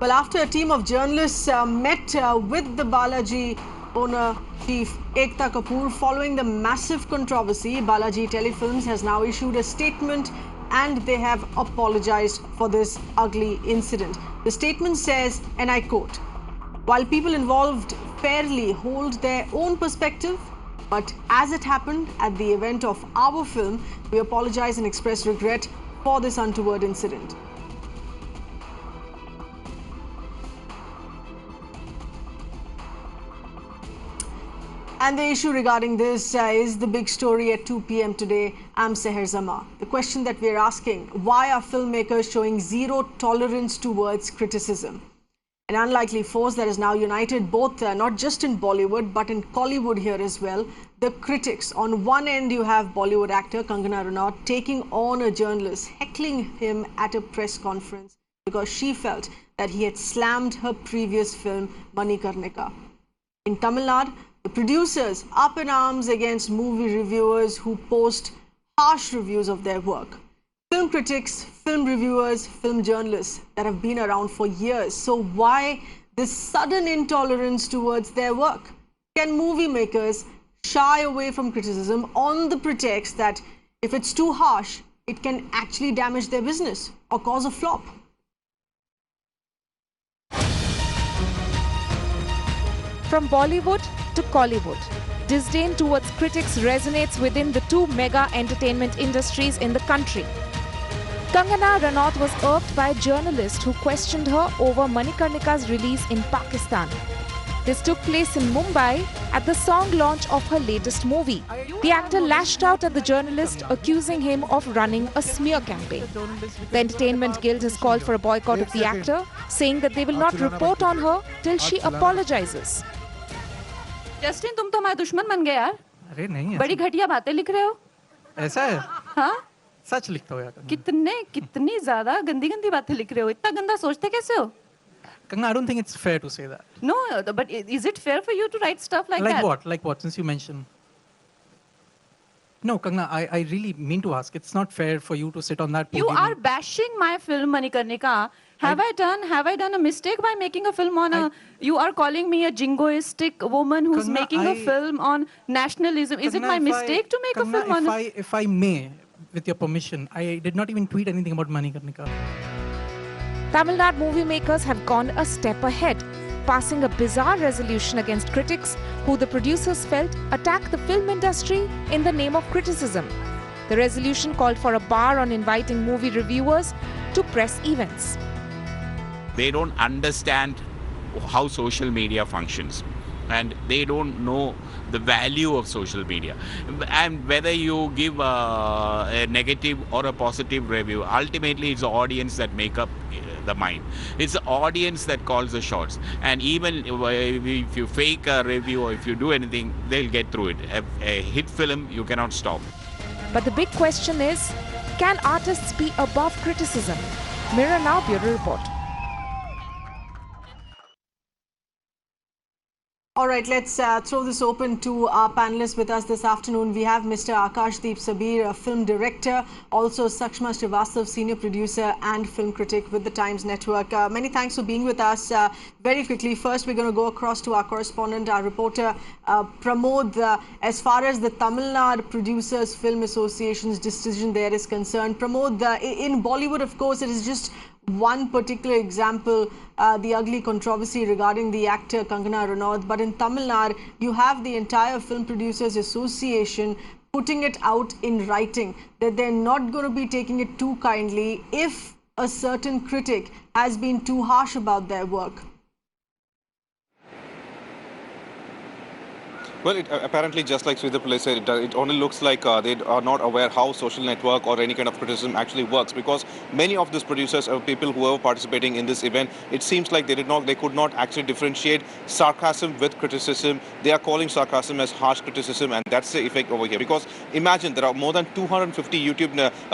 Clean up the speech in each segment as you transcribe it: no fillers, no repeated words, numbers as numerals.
Well, after a team of journalists met with the Balaji owner chief Ekta Kapoor following the massive controversy, Balaji Telefilms has now issued a statement and they have apologized for this ugly incident. The statement says, and I quote, "While people involved fairly hold their own perspective, but as it happened at the event of our film, we apologize and express regret for this untoward incident." And the issue regarding this is the big story at 2 p.m. today. I'm Seher Zama. The question that we're asking, why are filmmakers showing zero tolerance towards criticism? An unlikely force that has now united both, not just in Bollywood, but in Kollywood here as well. The critics. On one end, you have Bollywood actor Kangana Ranaut taking on a journalist, heckling him at a press conference because she felt that he had slammed her previous film, Manikarnika. In Tamil Nadu, the producers up in arms against movie reviewers who post harsh reviews of their work. Film critics, film reviewers, film journalists that have been around for years. So why this sudden intolerance towards their work? Can movie makers shy away from criticism on the pretext that if it's too harsh, it can actually damage their business or cause a flop? From Bollywood to Kollywood, disdain towards critics resonates within the two mega entertainment industries in the country. Kangana Ranaut was irked by a journalist who questioned her over Manikarnika's release in Pakistan. This took place in Mumbai at the song launch of her latest movie. The actor lashed out at the journalist, accusing him of running a smear campaign. The Entertainment Guild has called for a boycott of the actor, saying that they will not report on her till she apologizes. Justin, तुम तो हमारे दुश्मन बन गए यार। अरे नहीं, बड़ी घटिया बातें लिख रहे हो। ऐसा है? हाँ? सच लिखता हो यार। कितनी ज़्यादा गंदी बातें लिख रहे हो। इतना गंदा सोचते कैसे हो? Kangana, I don't think it's fair to say that. No, but is it fair for you to write stuff like that? Like what? Like what? Since you mentioned. No, Kangana, I really mean to ask. It's not fair for you to sit on that podium. You are bashing my film Manikarnika. Have I done a mistake by making a film on a... You are calling me a jingoistic woman who's making a film on nationalism. Is it my mistake to make a film on... If I may, with your permission, I did not even tweet anything about Manikarnika. Tamil Nadu movie makers have gone a step ahead, passing a bizarre resolution against critics who the producers felt attack the film industry in the name of criticism. The resolution called for a bar on inviting movie reviewers to press events. They don't understand how social media functions, and they don't know the value of social media. And whether you give a negative or a positive review, ultimately it's the audience that make up the mind. It's the audience that calls the shots. And even if you fake a review or if you do anything, they'll get through it. A hit film, you cannot stop. But the big question is, can artists be above criticism? Mirror Now Bureau Report. All right, let's throw this open to our panelists with us this afternoon. We have Mr. Akashdeep Sabir, a film director, also Sakshma Srivastav, senior producer and film critic with the Times Network. Many thanks for being with us. Very quickly, first we're going to go across to our correspondent, our reporter, Pramod. As far as the Tamil Nadu Producers Film Association's decision there is concerned, Pramod, in Bollywood, of course, it is just one particular example, the ugly controversy regarding the actor Kangana Ranaut. But in Tamil Nadu, you have the entire Film Producers Association putting it out in writing that they're not going to be taking it too kindly if a certain critic has been too harsh about their work. Well, apparently, just like Sridhar Pillai said, it only looks like they are not aware how social network or any kind of criticism actually works, because many of these producers or people who were participating in this event, it seems like they could not actually differentiate sarcasm with criticism. They are calling sarcasm as harsh criticism, and that's the effect over here. Because imagine there are more than 250 YouTube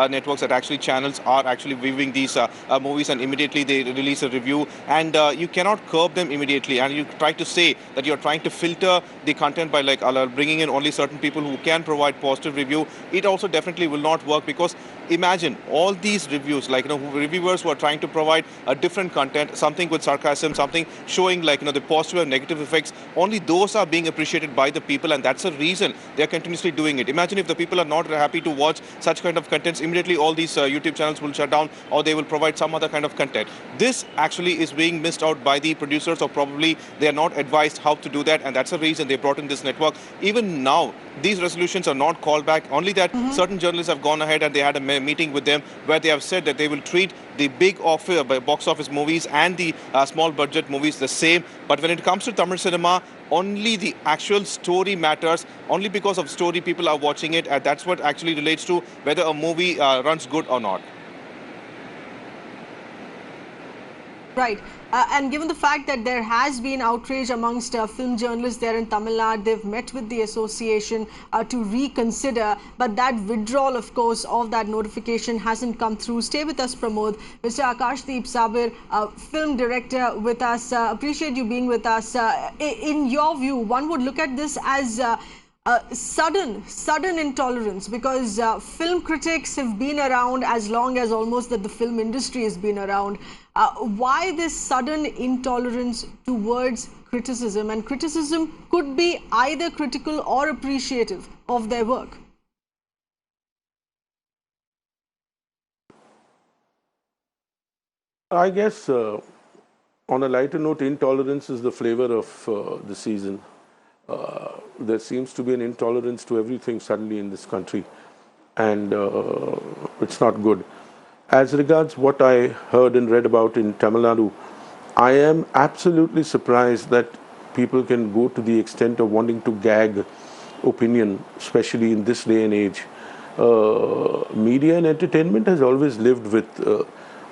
networks that actually channels are actually viewing these movies, and immediately they release a review, and you cannot curb them immediately. And you try to say that you're trying to filter the content by by like bringing in only certain people who can provide positive review, it also definitely will not work, because imagine all these reviews, like, reviewers who are trying to provide a different content, something with sarcasm, something showing like, the positive and negative effects. Only those are being appreciated by the people, and that's the reason they are continuously doing it. Imagine if the people are not happy to watch such kind of contents, immediately all these YouTube channels will shut down, or they will provide some other kind of content. This actually is being missed out by the producers, or probably they are not advised how to do that, and that's the reason they brought in this network. Even now, these resolutions are not called back, only that certain journalists have gone ahead and they had a meeting with them where they have said that they will treat the big box office movies and the small budget movies the same. But when it comes to Tamil cinema, only the actual story matters. Only because of story people are watching it, and that's what actually relates to whether a movie runs good or not. Right. And given the fact that there has been outrage amongst film journalists there in Tamil Nadu, they've met with the association to reconsider, but that withdrawal, of course, of that notification hasn't come through. Stay with us, Pramod. Mr. Akashdeep Sabir, film director with us, appreciate you being with us. In your view, one would look at this as sudden intolerance, because film critics have been around as long as almost that the film industry has been around. Why this sudden intolerance towards criticism? And criticism could be either critical or appreciative of their work. I guess on a lighter note, intolerance is the flavor of the season. There seems to be an intolerance to everything suddenly in this country, and it's not good. As regards what I heard and read about in Tamil Nadu, I am absolutely surprised that people can go to the extent of wanting to gag opinion, especially in this day and age. Media and entertainment has always lived with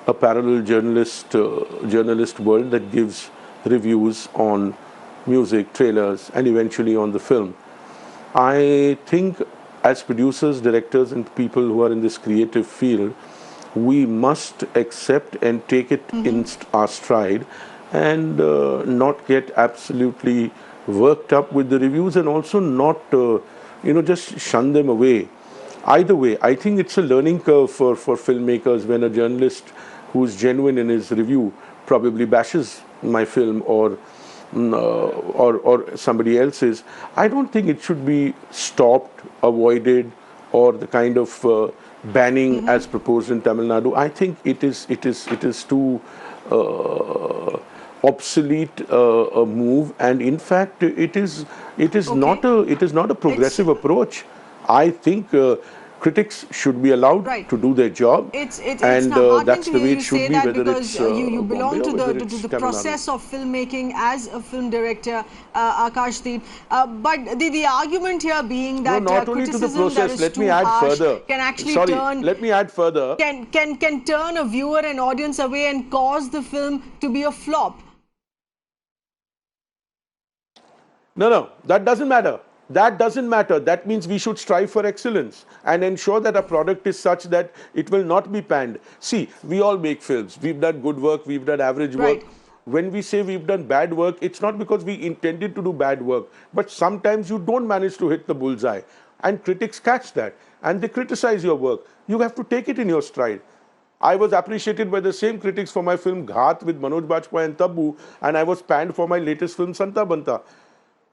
a parallel journalist world that gives reviews on music, trailers, and eventually on the film. I think as producers, directors, and people who are in this creative field, we must accept and take it in our stride, and not get absolutely worked up with the reviews, and also not, just shun them away. Either way, I think it's a learning curve for filmmakers when a journalist who's genuine in his review probably bashes my film or somebody else's. I don't think it should be stopped, avoided, or the kind of banning as proposed in Tamil Nadu. I think it is too obsolete a move, and in fact it is not a progressive approach. I think critics should be allowed to do their job, and that's the way it should be, whether it's you belong to Bombay or the process of filmmaking as a film director, Akashdeep. But the argument here being that not only to the process, let me add further. Can actually let me add further. Can turn a viewer and audience away and cause the film to be a flop. No, that doesn't matter. That doesn't matter. That means we should strive for excellence and ensure that our product is such that it will not be panned. See, we all make films. We've done good work, we've done average work. When we say we've done bad work, it's not because we intended to do bad work, but sometimes you don't manage to hit the bullseye, and critics catch that and they criticize your work. You have to take it in your stride. I was appreciated by the same critics for my film Ghat with Manoj Bajpayee and Tabu, and I was panned for my latest film Santa Banta,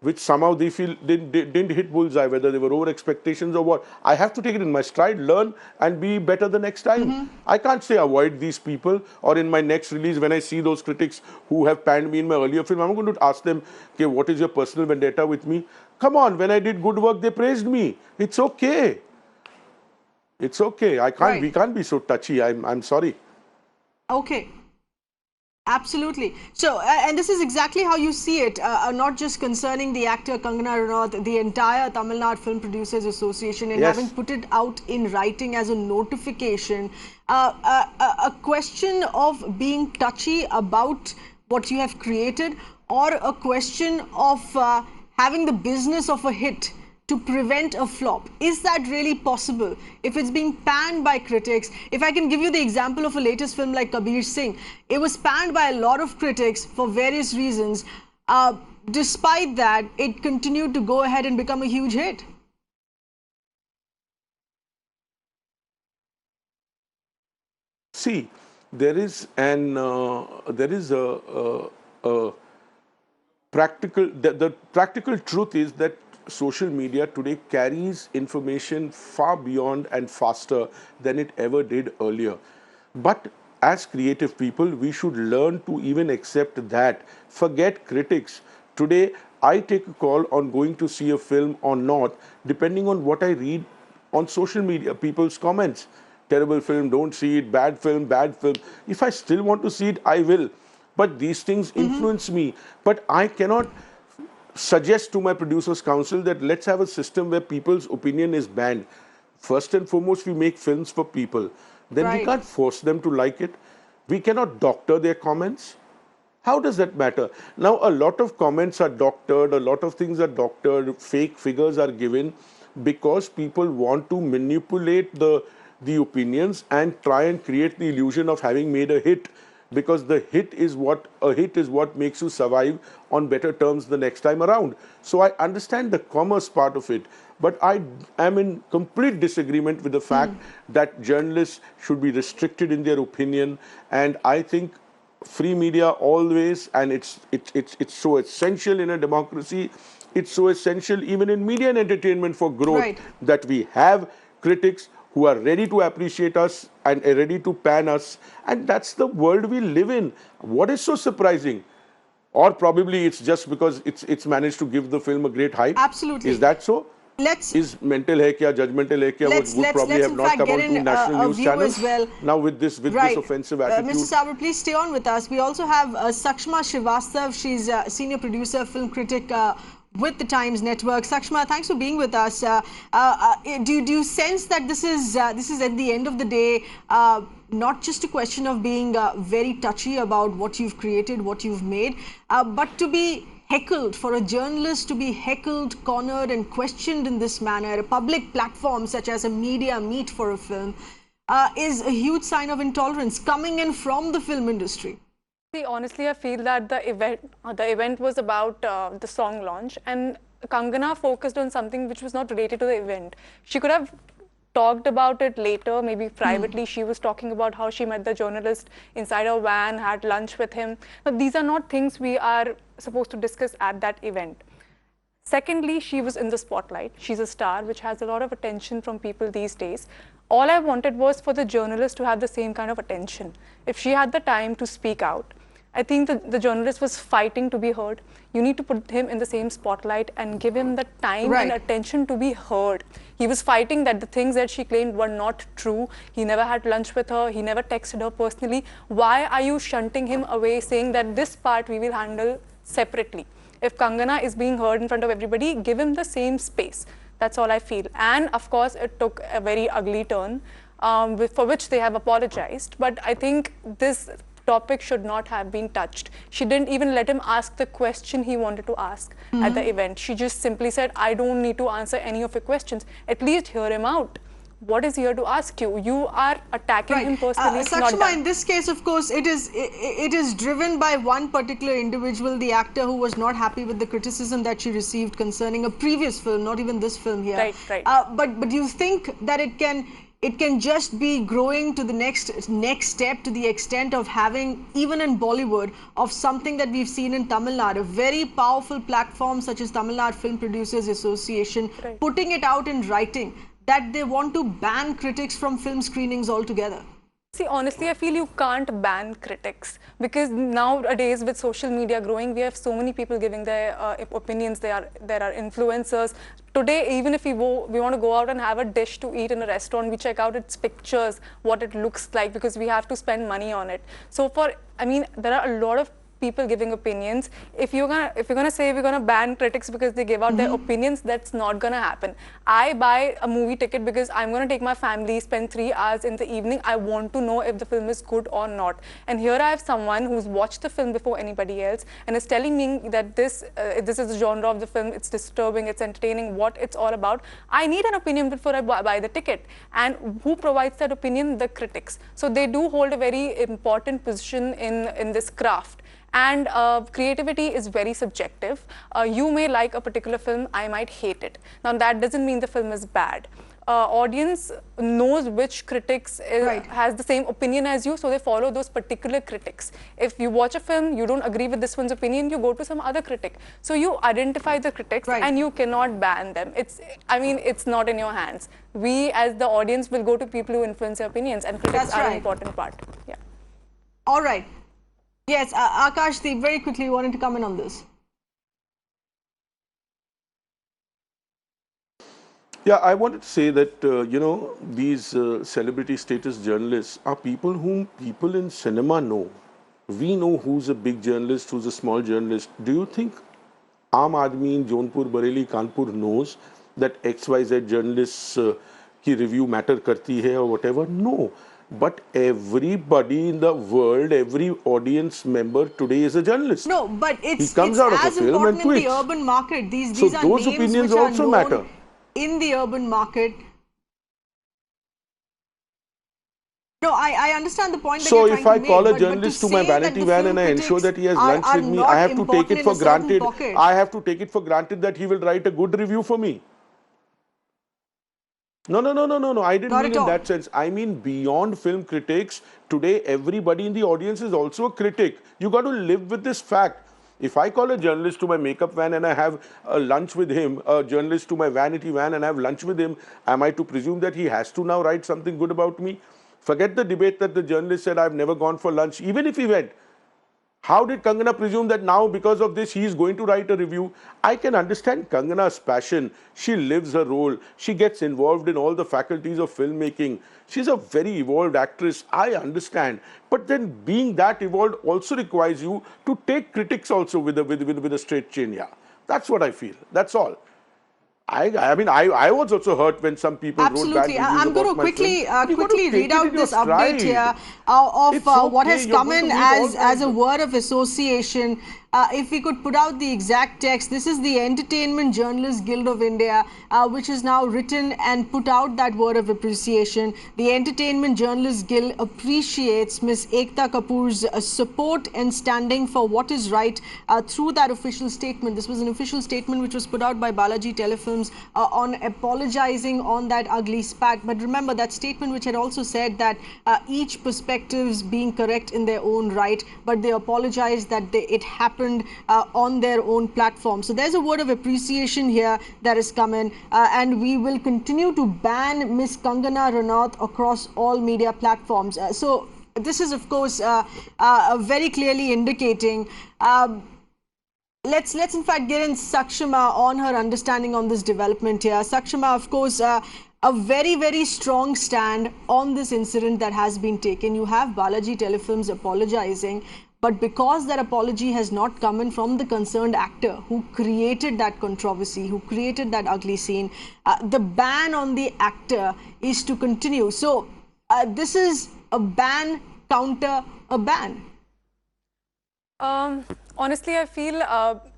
which somehow they feel didn't hit bullseye, whether they were over expectations or what. I have to take it in my stride, learn, and be better the next time. I can't say avoid these people, or in my next release, when I see those critics who have panned me in my earlier film, I'm going to ask them, okay, what is your personal vendetta with me? Come on, when I did good work, they praised me. It's okay. It's okay. We can't be so touchy. I'm sorry. Okay. Absolutely. So, and this is exactly how you see it, not just concerning the actor Kangana Ranaut, the entire Tamil Nadu Film Producers Association, and having put it out in writing as a notification, a question of being touchy about what you have created, or a question of having the business of a hit to prevent a flop. Is that really possible? If it's being panned by critics, if I can give you the example of a latest film like Kabir Singh, it was panned by a lot of critics for various reasons. despite that, it continued to go ahead and become a huge hit. See, there is a practical, the practical truth is that social media today carries information far beyond and faster than it ever did earlier. But as creative people, we should learn to even accept that. Forget critics. Today, I take a call on going to see a film or not, depending on what I read on social media, people's comments. Terrible film, don't see it, bad film, bad film. If I still want to see it, I will. But these things influence me. But I cannot suggest to my producers council that let's have a system where people's opinion is banned. First and foremost, we make films for people. Then we can't force them to like it. We cannot doctor their comments. How does that matter? Now, a lot of comments are doctored, a lot of things are doctored, fake figures are given because people want to manipulate the opinions and try and create the illusion of having made a hit, because the hit is what makes you survive on better terms the next time around. So I understand the commerce part of it, but I am in complete disagreement with the fact that journalists should be restricted in their opinion. And I think free media always, and it's so essential in a democracy, it's so essential even in media and entertainment for growth, that we have critics who are ready to appreciate us and are ready to pan us. And that's the world we live in. What is so surprising? Or probably it's just because it's managed to give the film a great hype. Absolutely. Is that so? Is mental hai kya, judgmental hai kya, would probably have not come on to national news channels. Now with this offensive attitude. Mr. Savar, please stay on with us. We also have Sakshma Srivastav. She's a senior producer, film critic with the Times Network. Sakshma, thanks for being with us. Do you sense that this is at the end of the day not just a question of being very touchy about what you've created, what you've made, but to be heckled, for a journalist to be heckled, cornered and questioned in this manner, a public platform such as a media meet for a film, is a huge sign of intolerance coming in from the film industry. See, honestly, I feel that the event was about the song launch, and Kangana focused on something which was not related to the event. She could have talked about it later, maybe privately. She was talking about how she met the journalist inside her van, had lunch with him. But these are not things we are supposed to discuss at that event. Secondly, she was in the spotlight. She's a star, which has a lot of attention from people these days. All I wanted was for the journalist to have the same kind of attention. If she had the time to speak out, I think the journalist was fighting to be heard. You need to put him in the same spotlight and give him the time and attention to be heard. He was fighting that the things that she claimed were not true. He never had lunch with her. He never texted her personally. Why are you shunting him away, saying that this part we will handle separately? If Kangana is being heard in front of everybody, give him the same space. That's all I feel. And of course, it took a very ugly turn, for which they have apologized. But I think this topic should not have been touched. She didn't even let him ask the question he wanted to ask at the event. She just simply said, I don't need to answer any of your questions. At least hear him out. What is here to ask you? You are attacking him personally. Sakshma, in this case, of course, it is driven by one particular individual, the actor, who was not happy with the criticism that she received concerning a previous film, not even this film here. But you think that it can just be growing to the next step, to the extent of having, even in Bollywood, of something that we've seen in Tamil Nadu, a very powerful platform such as Tamil Nadu Film Producers Association, putting it out in writing that they want to ban critics from film screenings altogether? See, honestly, I feel you can't ban critics, because nowadays with social media growing, we have so many people giving their opinions. There are influencers. Today, even if we want to go out and have a dish to eat in a restaurant, we check out its pictures, what it looks like, because we have to spend money on it. So there are a lot of people giving opinions. If you're gonna say we're gonna ban critics because they give out their opinions, that's not gonna happen. I buy a movie ticket because I'm gonna take my family, spend 3 hours in the evening. I want to know if the film is good or not. And here I have someone who's watched the film before anybody else and is telling me that this is the genre of the film, it's disturbing, it's entertaining, what it's all about. I need an opinion before I buy the ticket. And who provides that opinion? The critics. So they do hold a very important position in this craft. And creativity is very subjective. You may like a particular film, I might hate it. Now that doesn't mean the film is bad. Audience knows which critics has the same opinion as you, so they follow those particular critics. If you watch a film, you don't agree with this one's opinion, you go to some other critic. So you identify the critics and you cannot ban them. I mean, it's not in your hands. We as the audience will go to people who influence your opinions, and critics are an important part. Yeah. All right. Yes, Akashdeep, very quickly, you wanted to come in on this. Yeah, I wanted to say that, you know, these celebrity status journalists are people whom people in cinema know. We know who's a big journalist, who's a small journalist. Do you think Aam Aadmi in Jaunpur, Bareilly, Kanpur knows that XYZ journalists ki review matter karti hai or whatever? No. But everybody in the world, every audience member today is a journalist. No, but it's comes out of a as film and important in the tweets. urban market. These So are those names opinions which are also known matter. in the urban market. No, I understand the point that So you're trying if I to call make, a journalist but to my say that vanity the van film and I ensure that he has critics lunch with me, are I have to not take it for important in a certain granted. pocket. I have to take it for granted that he will write a good review for me. No. I didn't Not mean at in all. that sense. I mean beyond film critics. Today, everybody in the audience is also a critic. You got to live with this fact. If I call a journalist to my makeup van and I have a lunch with him, a journalist to my vanity van and I have lunch with him, am I to presume that he has to now write something good about me? Forget the debate that the journalist said I've never gone for lunch, even if he went. How did Kangana presume that now because of this he is going to write a review? I can understand Kangana's passion. She lives her role. She gets involved in all the faculties of filmmaking. She's a very evolved actress. I understand. But then being that evolved also requires you to take critics also with a straight chin. Yeah, that's what I feel. That's all. I mean, I was also hurt when some people wrote bad reviews I'm going to about my film. quickly read out this update here of what has come in as a word of association. If we could put out the exact text, this is the Entertainment Journalists Guild of India, which has now written and put out that word of appreciation. The Entertainment Journalists Guild appreciates Ms. Ekta Kapoor's support and standing for what is right through that official statement. This was an official statement which was put out by Balaji Telefilms on apologizing on that ugly spat. But remember that statement which had also said that each perspectives being correct in their own right, but they apologized that it happened on their own platform. So there's a word of appreciation here that has come in, and we will continue to ban Miss Kangana Ranaut across all media platforms. So this is of course very clearly indicating let's in fact get in Sakshama on her understanding on this development here. Sakshama, of course, a very strong stand on this incident that has been taken. You have Balaji Telefilms apologizing, but because that apology has not come in from the concerned actor who created that controversy, who created that ugly scene, the ban on the actor is to continue. So this is a ban counter a ban. Honestly, I feel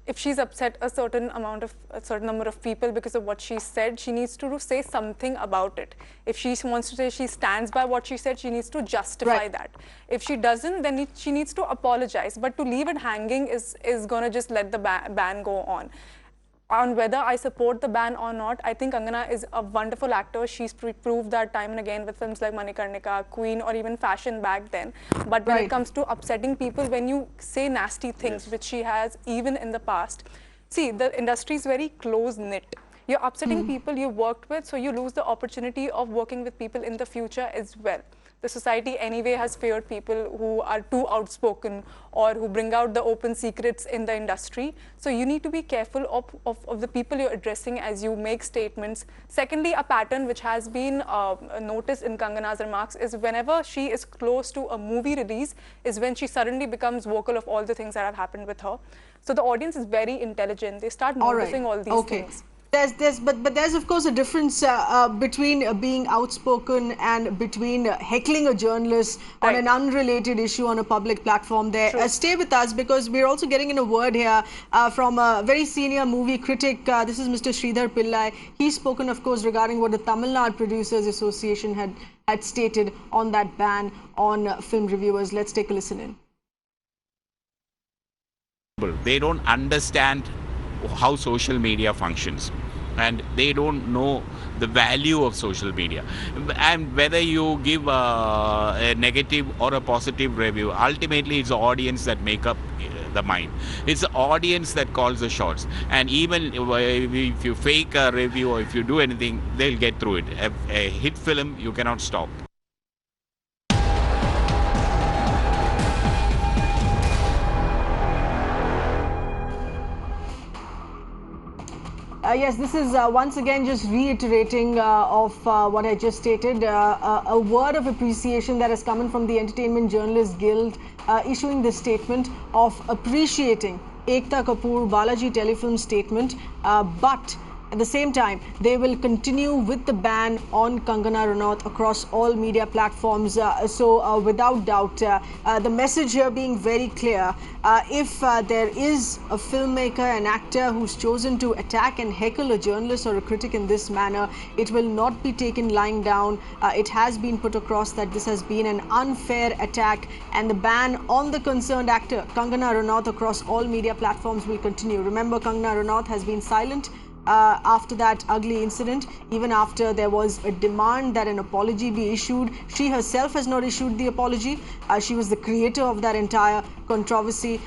if she's upset a certain number of people because of what she said, she needs to say something about it. If she wants to say she stands by what she said, she needs to justify that. If she doesn't, then she needs to apologize. But to leave it hanging is going to just let the ban go on. On whether I support the ban or not, I think Kangana is a wonderful actor. She's proved that time and again with films like Manikarnika, Queen, or even Fashion back then. But when it comes to upsetting people, when you say nasty things, which she has even in the past, see, the industry is very close-knit. You're upsetting people you worked with, so you lose the opportunity of working with people in the future as well. The society anyway has feared people who are too outspoken or who bring out the open secrets in the industry. So you need to be careful of the people you're addressing as you make statements. Secondly, a pattern which has been noticed in Kangana's remarks is whenever she is close to a movie release is when she suddenly becomes vocal of all the things that have happened with her. So the audience is very intelligent. They start noticing all these things. But there's of course a difference between being outspoken and between heckling a journalist on an unrelated issue on a public platform. There, stay with us because we're also getting in a word here from a very senior movie critic. This is Mr. Sridhar Pillai. He's spoken, of course, regarding what the Tamil Nadu Producers Association had stated on that ban on film reviewers. Let's take a listen in. They don't understand how social media functions, and they don't know the value of social media. And whether you give a negative or a positive review, ultimately it's the audience that make up the mind. It's the audience that calls the shots. And even if you fake a review or if you do anything, they'll get through it. A hit film, you cannot stop. Yes, this is once again just reiterating of what I just stated. A word of appreciation that has come in from the Entertainment Journalists Guild, issuing this statement of appreciating Ekta Kapoor Balaji Telefilm statement, but at the same time, they will continue with the ban on Kangana Ranaut across all media platforms. So without doubt, the message here being very clear, if there is a filmmaker, an actor who's chosen to attack and heckle a journalist or a critic in this manner, it will not be taken lying down. It has been put across that this has been an unfair attack, and the ban on the concerned actor, Kangana Ranaut, across all media platforms will continue. Remember, Kangana Ranaut has been silent after that ugly incident, even after there was a demand that an apology be issued. She herself has not issued the apology. She was the creator of that entire controversy.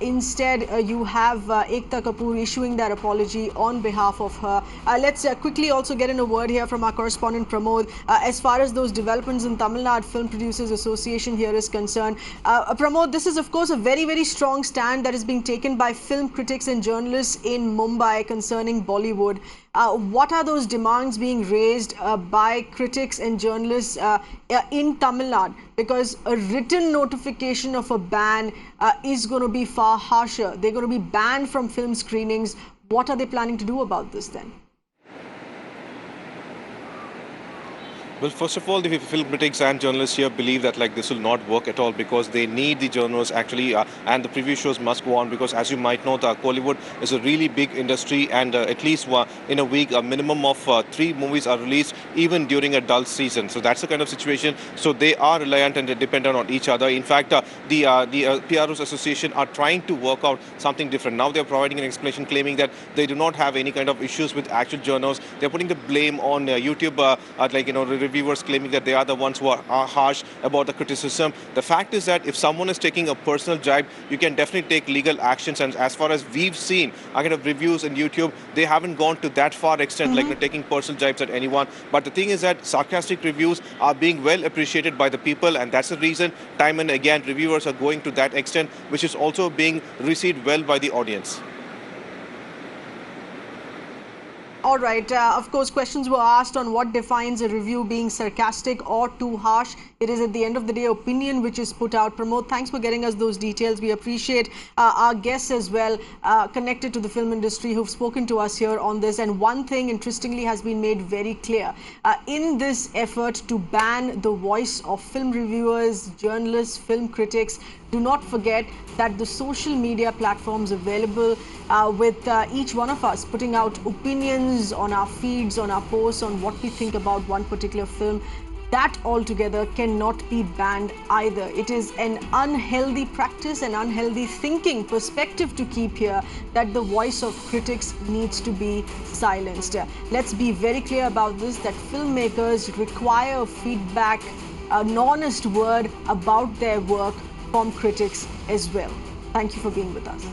Instead, you have Ekta Kapoor issuing that apology on behalf of her. Let's quickly also get in a word here from our correspondent Pramod. As far as those developments in Tamil Nadu Film Producers Association here is concerned, Pramod, this is of course a very, very strong stand that is being taken by film critics and journalists in Mumbai concerning Bollywood. What are those demands being raised by critics and journalists in Tamil Nadu? Because a written notification of a ban is going to be far harsher. They're going to be banned from film screenings. What are they planning to do about this then? Well, first of all, the film critics and journalists here believe that this will not work at all, because they need the journals actually, and the preview shows must go on, because as you might know, Kollywood is a really big industry, and at least in a week, a minimum of 3 movies are released, even during a dull season. So that's the kind of situation. So they are reliant and dependent on each other. In fact, the PROs Association are trying to work out something different. Now they're providing an explanation claiming that they do not have any kind of issues with actual journals. They're putting the blame on YouTube, reviewers, claiming that they are the ones who are harsh about the criticism. The fact is that if someone is taking a personal jibe, you can definitely take legal actions. And as far as we've seen, reviews on YouTube, they haven't gone to that far extent, taking personal jibes at anyone. But the thing is that sarcastic reviews are being well appreciated by the people, and that's the reason time and again reviewers are going to that extent, which is also being received well by the audience. All right. Of course, questions were asked on what defines a review being sarcastic or too harsh. It is at the end of the day opinion which is put out. Pramod, thanks for getting us those details. We appreciate our guests as well, connected to the film industry, who've spoken to us here on this. And one thing, interestingly, has been made very clear. In this effort to ban the voice of film reviewers, journalists, film critics, do not forget that the social media platforms available with each one of us putting out opinions on our feeds, on our posts, on what we think about one particular film, that altogether cannot be banned either. It is an unhealthy practice, an unhealthy thinking perspective to keep here, that the voice of critics needs to be silenced. Let's be very clear about this, that filmmakers require feedback, an honest word about their work from critics as well. Thank you for being with us.